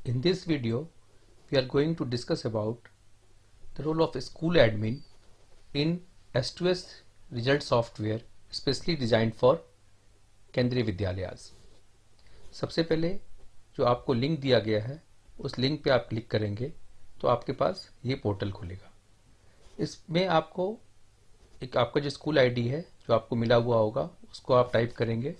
In this video, we are going to discuss about the role of a school admin in S2S result software specially designed for केंद्रीय विद्यालयास। सबसे पहले जो आपको link दिया गया है उस लिंक पे आप क्लिक करेंगे तो आपके पास ये पोर्टल खुलेगा। इसमें आपको एक आपका जो स्कूल आईडी है जो आपको मिला हुआ होगा उसको आप टाइप करेंगे।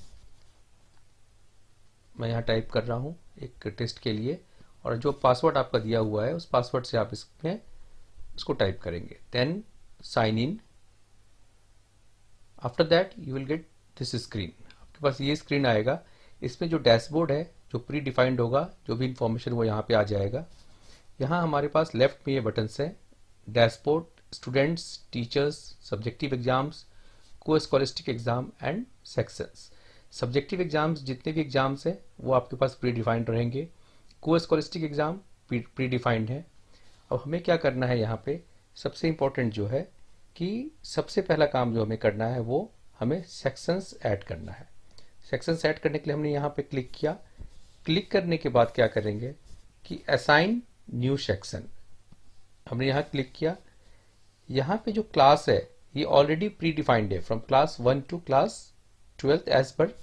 मैं यहाँ टाइप कर रहा हूँ एक टेस्ट के लिए, और जो पासवर्ड आपका दिया हुआ है उस पासवर्ड से आप इसमें इसको टाइप करेंगे, then sign in. After that you will get this screen. आपके पास ये स्क्रीन आएगा। इसमें जो डैशबोर्ड है जो प्री डिफाइंड होगा, जो भी इंफॉर्मेशन वो यहाँ पे आ जाएगा। यहाँ हमारे पास लेफ्ट में ये बटन्स हैं, dashboard, students, teachers, subjective exams, coscholastic exam and sections. Subjective exams जितने भी एग्जाम्स हैं वो आपके पास प्री डिफाइंड रहेंगे। को स्कॉलिस्टिक एग्जाम प्री डिफाइंड है। अब हमें क्या करना है यहाँ पे, सबसे इम्पोर्टेंट जो है कि सबसे पहला काम जो हमें करना है वो हमें सेक्शंस ऐड करना है। सेक्शंस ऐड करने के लिए हमने यहाँ पे क्लिक किया। क्लिक करने के बाद क्या करेंगे कि असाइन न्यू सेक्शन, हमने यहाँ क्लिक किया। यहाँ पे जो क्लास है ये ऑलरेडी प्री डिफाइंड है, from class 1 to class 12 as per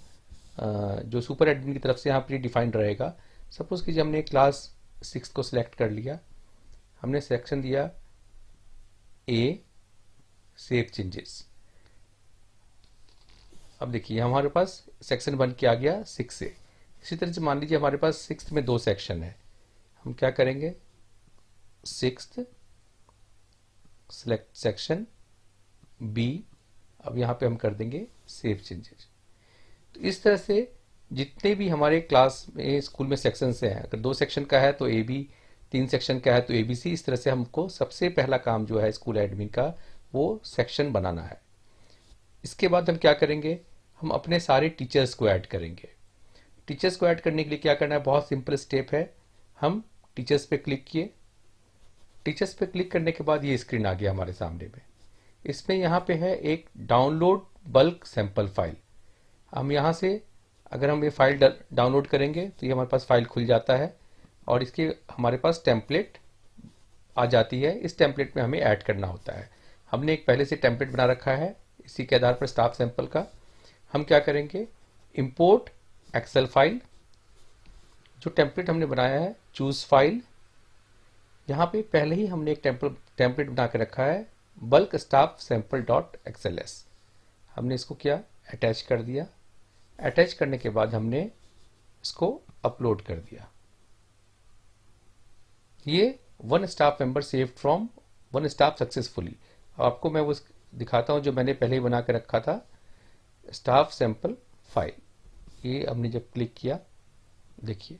जो सुपर एडमिन की तरफ से यहाँ प्री डिफाइंड रहेगा। सपोज कीजिए हमने क्लास 6 को सिलेक्ट कर लिया, हमने सेक्शन दिया ए, सेव चेंजेस। अब देखिए हमारे पास सेक्शन बन के आ गया 6 से। इसी तरह से मान लीजिए हमारे पास 6 में 2 सेक्शन है, हम क्या करेंगे, 6th सेलेक्ट सेक्शन बी। अब यहाँ पे हम कर देंगे सेव चेंजेस। तो इस तरह से जितने भी हमारे क्लास में स्कूल में सेक्शंस हैं, अगर 2 सेक्शन का है तो ए बी, 3 सेक्शन का है तो ए बी सी, इस तरह से हमको सबसे पहला काम जो है स्कूल एडमिन का वो सेक्शन बनाना है। इसके बाद हम क्या करेंगे, हम अपने सारे टीचर्स को ऐड करेंगे। टीचर्स को ऐड करने के लिए क्या करना है, बहुत सिंपल स्टेप है। हम टीचर्स पे क्लिक किए। टीचर्स पे क्लिक करने के बाद ये स्क्रीन आ गया हमारे सामने में। इसमें यहाँ पे है एक डाउनलोड बल्क सैंपल फाइल। हम यहाँ से अगर हम ये फाइल डाउनलोड करेंगे तो ये हमारे पास फाइल खुल जाता है और इसके हमारे पास टेम्पलेट आ जाती है। इस टेम्पलेट में हमें ऐड करना होता है। हमने एक पहले से टेम्पलेट बना रखा है, इसी के आधार पर स्टाफ सैंपल का हम क्या करेंगे, इंपोर्ट एक्सेल फाइल। जो टेम्पलेट हमने बनाया है चूज फाइल, यहाँ पे पहले ही हमने एक टेम्पलेट बना के रखा है, bulk staff sample dot XLS. हमने इसको क्या अटैच कर दिया। अटैच करने के बाद हमने इसको अपलोड कर दिया। ये 1 staff member saved from 1 staff successfully. आपको मैं वो दिखाता हूँ जो मैंने पहले ही बना के रखा था, स्टाफ सैंपल फाइल। ये हमने जब क्लिक किया, देखिए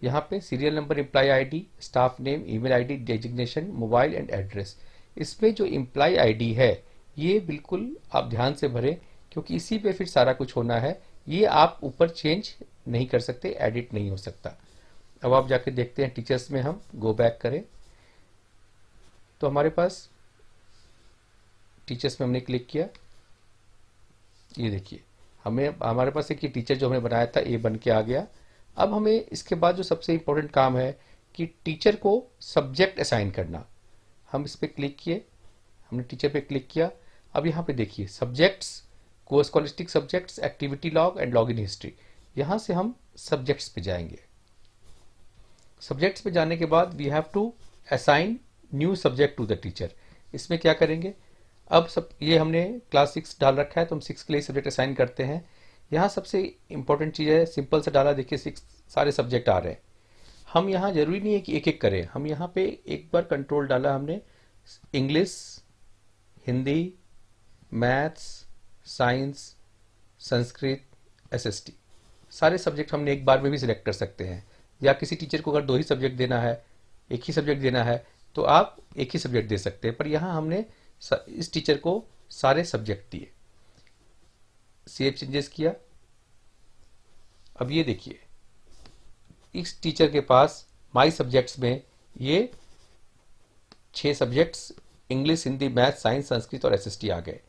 यहाँ पे serial number, employee ID, staff name, email ID, designation, mobile and address. इसमें जो एम्प्लॉय आईडी है ये बिल्कुल आप ध्यान से भरें क्योंकि इसी पे फिर सारा कुछ होना है। ये आप ऊपर चेंज नहीं कर सकते, एडिट नहीं हो सकता। अब आप जाके देखते हैं टीचर्स में, हम गो बैक करें तो हमारे पास टीचर्स में हमने क्लिक किया। ये देखिए हमें हमारे पास एक ये टीचर जो हमने बनाया था ए बन के आ गया। अब हमें इसके बाद जो सबसे इंपॉर्टेंट काम है कि टीचर को सब्जेक्ट असाइन करना। हम इस पर क्लिक किए, हमने टीचर पे क्लिक किया। अब यहाँ पे देखिए सब्जेक्ट्स, को scholastic subjects, activity log and log in history. यहाँ से हम सब्जेक्ट्स पे जाएंगे। सब्जेक्ट्स पे जाने के बाद we have to assign new subject to the teacher. इसमें क्या करेंगे, अब सब ये हमने क्लास 6 डाल रखा है तो हम 6 के लिए सब्जेक्ट असाइन करते हैं। यहाँ सबसे इंपॉर्टेंट चीज़ है, सिंपल से डाला, देखिए 6 सारे सब्जेक्ट आ रहे हैं। हम यहाँ जरूरी नहीं है कि एक एक करें, हम यहाँ पे एक बार कंट्रोल डाला हमने, English, Hindi, maths, science, Sanskrit, SST, सारे सब्जेक्ट हमने एक बार में भी सिलेक्ट कर सकते हैं। या किसी टीचर को अगर 2 ही सब्जेक्ट देना है, एक ही सब्जेक्ट देना है तो आप एक ही सब्जेक्ट दे सकते हैं, पर यहाँ हमने इस टीचर को सारे सब्जेक्ट दिए। सेव चेंजेस किया। अब ये देखिए इस टीचर के पास माई सब्जेक्ट्स में ये 6 subjects English, Hindi, math, science, Sanskrit और एसएसटी आ गए।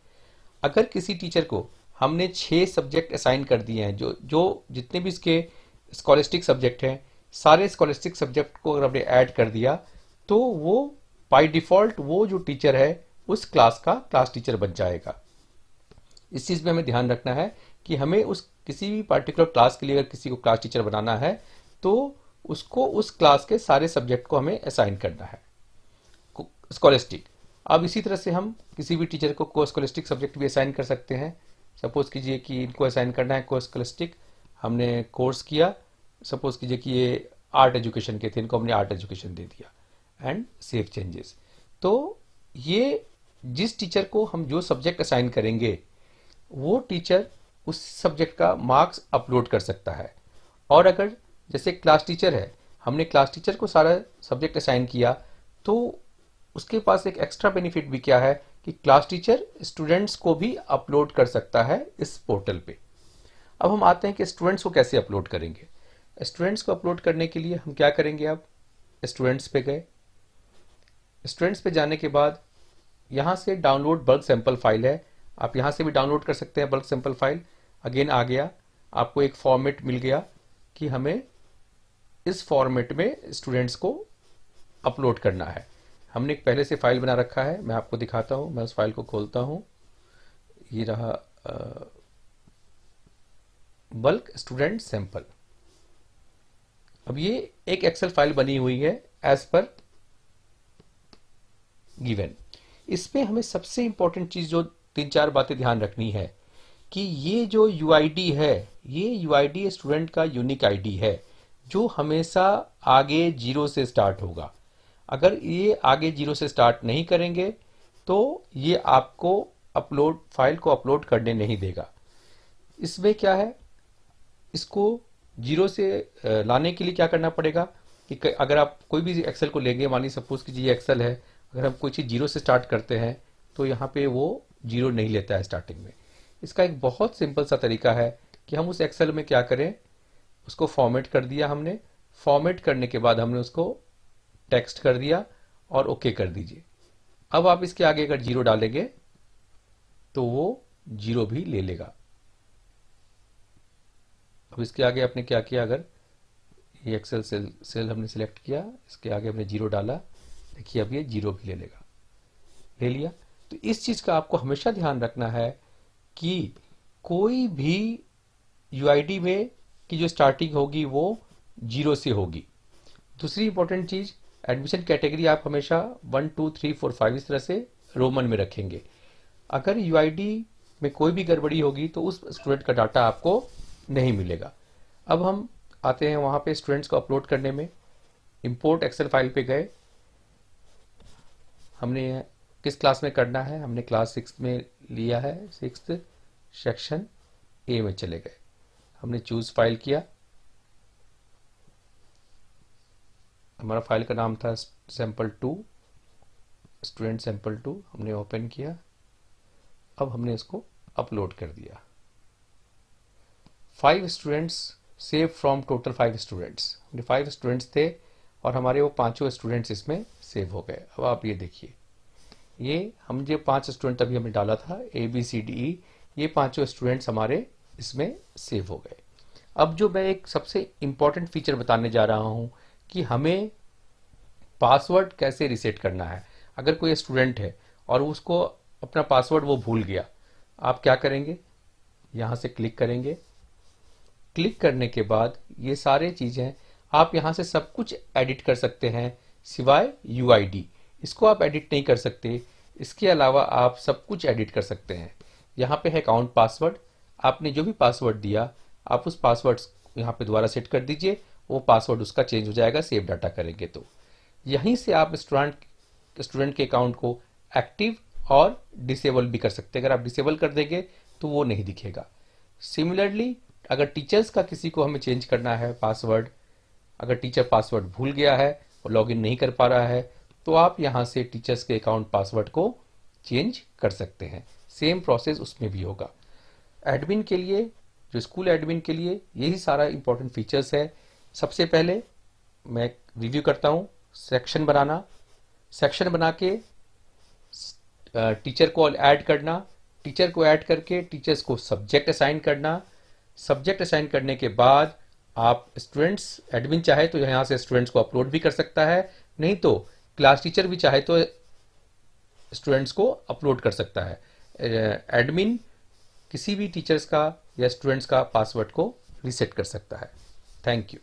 अगर किसी टीचर को हमने 6 सब्जेक्ट असाइन कर दिए हैं, जो जो जितने भी इसके स्कॉलिस्टिक सब्जेक्ट हैं, सारे स्कॉलस्टिक सब्जेक्ट को अगर आपने ऐड कर दिया तो वो बाय डिफॉल्ट वो जो टीचर है उस क्लास का क्लास टीचर बन जाएगा। इस चीज़ में हमें ध्यान रखना है कि हमें उस किसी भी पार्टिकुलर क्लास के लिए अगर किसी को क्लास टीचर बनाना है तो उसको उस क्लास के सारे सब्जेक्ट को हमें असाइन करना है स्कॉलस्टिक। अब इसी तरह से हम किसी भी टीचर को को स्कॉलस्टिक सब्जेक्ट भी असाइन कर सकते हैं। सपोज कीजिए कि इनको असाइन करना है को स्कॉलस्टिक, हमने कोर्स किया, सपोज कीजिए कि ये आर्ट एजुकेशन के थे, इनको हमने आर्ट एजुकेशन दे दिया एंड सेव चेंजेस। तो ये जिस टीचर को हम जो सब्जेक्ट असाइन करेंगे वो टीचर उस सब्जेक्ट का मार्क्स अपलोड कर सकता है। और अगर जैसे क्लास टीचर है, हमने क्लास टीचर को सारा सब्जेक्ट असाइन किया तो उसके पास एक एक्स्ट्रा बेनिफिट भी क्या है कि क्लास टीचर स्टूडेंट्स को भी अपलोड कर सकता है इस पोर्टल पे। अब हम आते हैं कि स्टूडेंट्स को कैसे अपलोड करेंगे। स्टूडेंट्स को अपलोड करने के लिए हम क्या करेंगे, अब स्टूडेंट्स पे गए, स्टूडेंट्स पे जाने के बाद यहाँ से डाउनलोड बल्क सैंपल फाइल है, आप यहाँ से भी डाउनलोड कर सकते हैं बल्क सैंपल फाइल। अगेन आ गया, आपको एक फॉर्मेट मिल गया कि हमें इस फॉर्मेट में स्टूडेंट्स को अपलोड करना है। हमने एक पहले से फाइल बना रखा है, मैं आपको दिखाता हूँ। मैं उस फाइल को खोलता हूँ, ये रहा बल्क स्टूडेंट सैंपल। अब ये एक एक्सेल फाइल बनी हुई है एज पर गिवन। इसमें हमें सबसे इंपॉर्टेंट चीज जो तीन चार बातें ध्यान रखनी है कि ये जो यूआईडी है, ये यूआईडी स्टूडेंट का यूनिक आईडी है जो हमेशा आगे जीरो से स्टार्ट होगा। अगर ये आगे जीरो से स्टार्ट नहीं करेंगे तो ये आपको अपलोड फाइल को अपलोड करने नहीं देगा। इसमें क्या है, इसको जीरो से लाने के लिए क्या करना पड़ेगा कि अगर आप कोई भी एक्सेल को लेंगे, मान लीजिए सपोज कीजिए ये एक्सेल है, अगर हम कोई चीज़ जीरो से स्टार्ट करते हैं तो यहाँ पे वो जीरो नहीं लेता है स्टार्टिंग में। इसका एक बहुत सिंपल सा तरीका है कि हम उस एक्सेल में क्या करें, उसको फॉर्मेट कर दिया हमने, फॉर्मेट करने के बाद हमने उसको टेक्स्ट कर दिया और ओके कर दीजिए। अब आप इसके आगे अगर जीरो डालेंगे तो वो जीरो भी ले लेगा। अब इसके आगे आपने क्या किया, अगर ये एक्सेल सेल हमने सिलेक्ट किया, इसके आगे हमने जीरो डाला, देखिए अब ये जीरो भी ले लेगा, ले लिया। तो इस चीज़ का आपको हमेशा ध्यान रखना है कि कोई भी यूआईडी में की जो स्टार्टिंग होगी वो जीरो से होगी। दूसरी इंपॉर्टेंट चीज़, एडमिशन कैटेगरी आप हमेशा 1 2 3 4 5 इस तरह से रोमन में रखेंगे। अगर यूआईडी में कोई भी गड़बड़ी होगी तो उस स्टूडेंट का डाटा आपको नहीं मिलेगा। अब हम आते हैं वहाँ पे स्टूडेंट्स को अपलोड करने में। इंपोर्ट एक्सेल फाइल पे गए, हमने किस क्लास में करना है, हमने क्लास 6 में लिया है, 6th सेक्शन ए में चले गए, हमने चूज फाइल किया, हमारा फाइल का नाम था सैंपल2, स्टूडेंट सैंपल2, हमने ओपन किया। अब हमने इसको अपलोड कर दिया। 5 students save from total 5 students, हमने 5 स्टूडेंट्स थे और हमारे वो पांचों स्टूडेंट्स इसमें सेव हो गए। अब आप ये देखिए, ये हम जो 5 स्टूडेंट अभी हमने डाला था ABCDE, ये पांचों स्टूडेंट्स हमारे इसमें सेव हो गए। अब जो मैं एक सबसे इंपॉर्टेंट फीचर बताने जा रहा हूँ कि हमें पासवर्ड कैसे रिसेट करना है। अगर कोई स्टूडेंट है और उसको अपना पासवर्ड वो भूल गया, आप क्या करेंगे, यहाँ से क्लिक करेंगे। क्लिक करने के बाद ये सारे चीज़ें आप यहाँ से सब कुछ एडिट कर सकते हैं सिवाय यूआईडी, इसको आप एडिट नहीं कर सकते। इसके अलावा आप सब कुछ एडिट कर सकते हैं। यहाँ पे है अकाउंट पासवर्ड, आपने जो भी पासवर्ड दिया आप उस पासवर्ड यहाँ पे दोबारा सेट कर दीजिए, वो पासवर्ड उसका चेंज हो जाएगा सेव डाटा करेंगे तो। यहीं से आप स्टूडेंट के अकाउंट को एक्टिव और डिसेबल भी कर सकते हैं। अगर आप डिसेबल कर देंगे तो वो नहीं दिखेगा। सिमिलरली अगर टीचर्स का किसी को हमें चेंज करना है पासवर्ड, अगर टीचर पासवर्ड भूल गया है और लॉगिन नहीं कर पा रहा है तो आप यहाँ से टीचर्स के अकाउंट पासवर्ड को चेंज कर सकते हैं। सेम प्रोसेस उसमें भी होगा। एडमिन के लिए, जो स्कूल एडमिन के लिए यही सारा इंपॉर्टेंट फीचर्स है। सबसे पहले मैं रिव्यू करता हूँ, सेक्शन बनाना, सेक्शन बना के टीचर को ऐड करना, टीचर को ऐड करके टीचर्स को सब्जेक्ट असाइन करना, सब्जेक्ट असाइन करने के बाद आप स्टूडेंट्स एडमिन चाहे तो यहाँ से स्टूडेंट्स को अपलोड भी कर सकता है, नहीं तो क्लास टीचर भी चाहे तो स्टूडेंट्स को अपलोड कर सकता है। एडमिन किसी भी टीचर्स का या स्टूडेंट्स का पासवर्ड को रीसेट कर सकता है। Thank you.